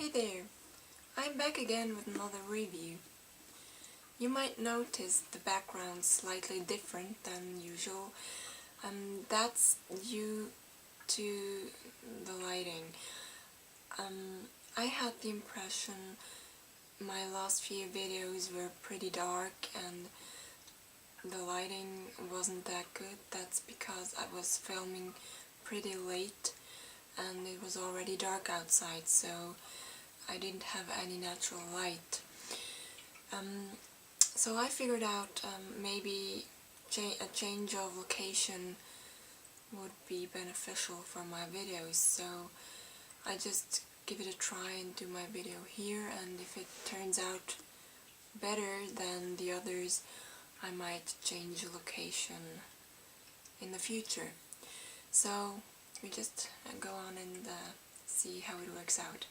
Hey there, I'm back again with another review. You might notice the background slightly different than usual. That's due to the lighting. I had the impression my last few videos were pretty dark and the lighting wasn't that good. That's because I was filming pretty late and it was already dark outside, so I didn't have any natural light. So I figured out maybe a change of location would be beneficial for my videos, so I just give it a try and do my video here, and if it turns out better than the others, I might change location in the future. So we just go on and see how it works out.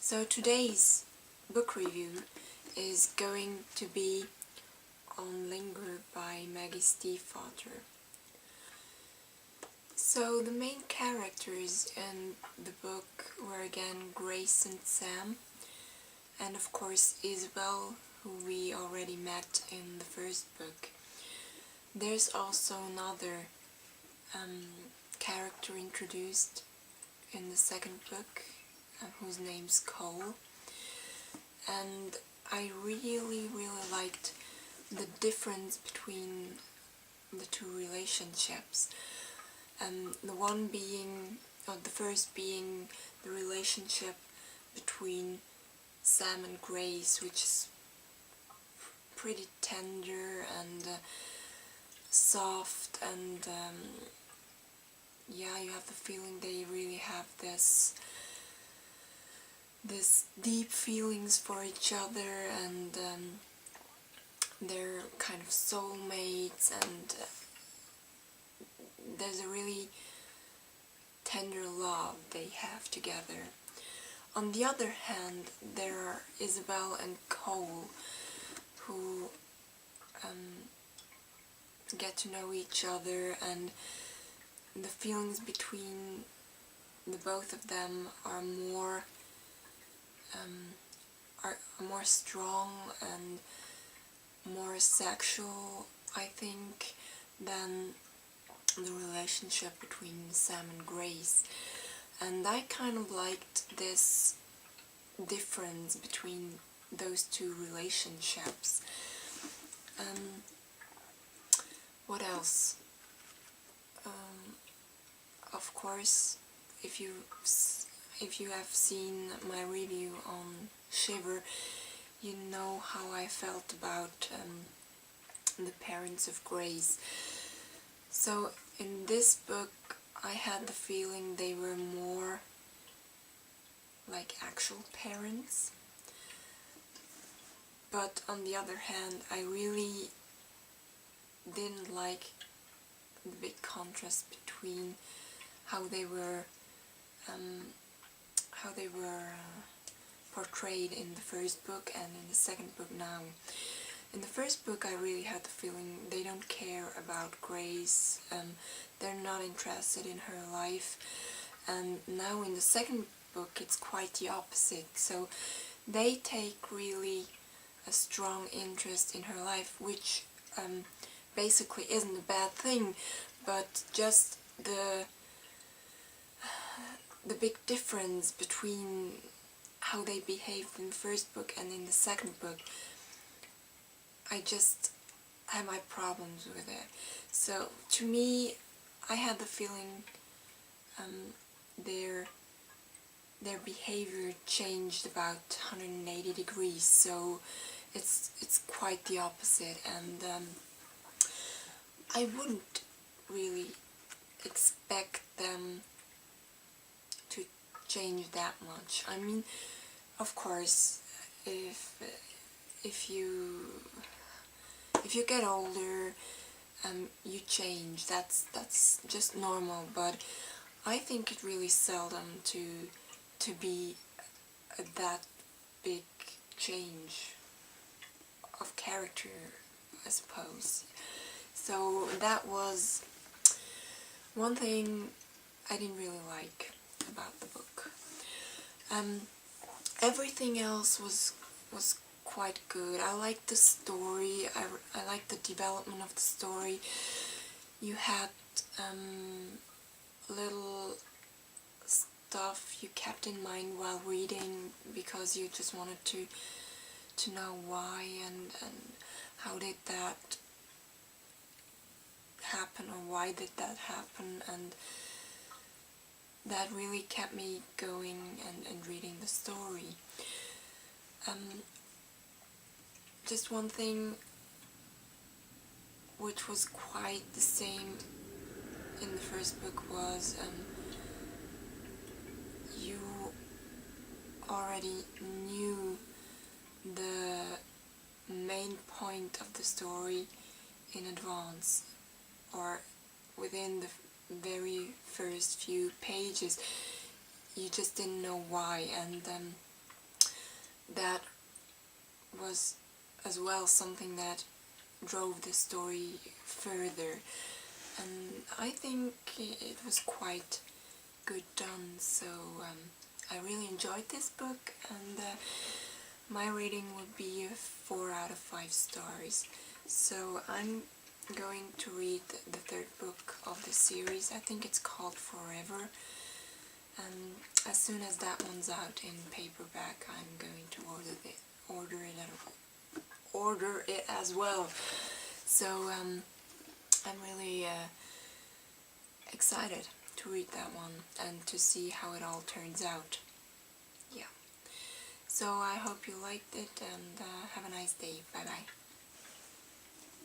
So today's book review is going to be on Linger by Maggie Stiefvater. So the main characters in the book were again Grace and Sam, and of course Isabel, who we already met in the first book. There's also another character introduced in the second book, whose name's Cole, and I really liked the difference between the two relationships. The first being the relationship between Sam and Grace, which is pretty tender and soft, and yeah, you have the feeling they really have this deep feelings for each other, and they're kind of soulmates, and there's a really tender love they have together. On the other hand, there are Isabel and Cole, who get to know each other, and the feelings between the both of them are more strong and more sexual, I think, than the relationship between Sam and Grace. And I kind of liked this difference between those two relationships. What else? Of course, if you have seen my review on Shiver, you know how I felt about the parents of Grace. So in this book I had the feeling they were more like actual parents, but on the other hand I really didn't like the big contrast between how they were portrayed in the first book and in the second book now. In the first book I really had the feeling they don't care about Grace, they're not interested in her life, and now in the second book it's quite the opposite. So they take really a strong interest in her life, which basically isn't a bad thing, but just the big difference between how they behaved in the first book and in the second book, I just have my problems with it. So to me, I had the feeling their behavior changed about 180 degrees, so it's quite the opposite, and I wouldn't really expect them to change that much. I mean, of course, if you get older, you change. That's just normal. But I think it really seldom to be that big change of character, I suppose. So that was one thing I didn't really like about the book. everything else was quite good. I liked the story. I liked the development of the story. You had little stuff you kept in mind while reading because you just wanted to know why and how did that happen, or why did that happen, and that really kept me going and reading the story. Just one thing which was quite the same in the first book was you already knew the main point of the story in advance, or within the very first few pages. You just didn't know why, and that was as well something that drove the story further, and I think it was quite good done. So I really enjoyed this book, and my rating would be 4 out of 5 stars. So I'm going to read the third book of the series. I think it's called Forever, and as soon as that one's out in paperback, I'm going to order it as well. So I'm really excited to read that one and to see how it all turns out. Yeah. So I hope you liked it, and have a nice day. Bye bye.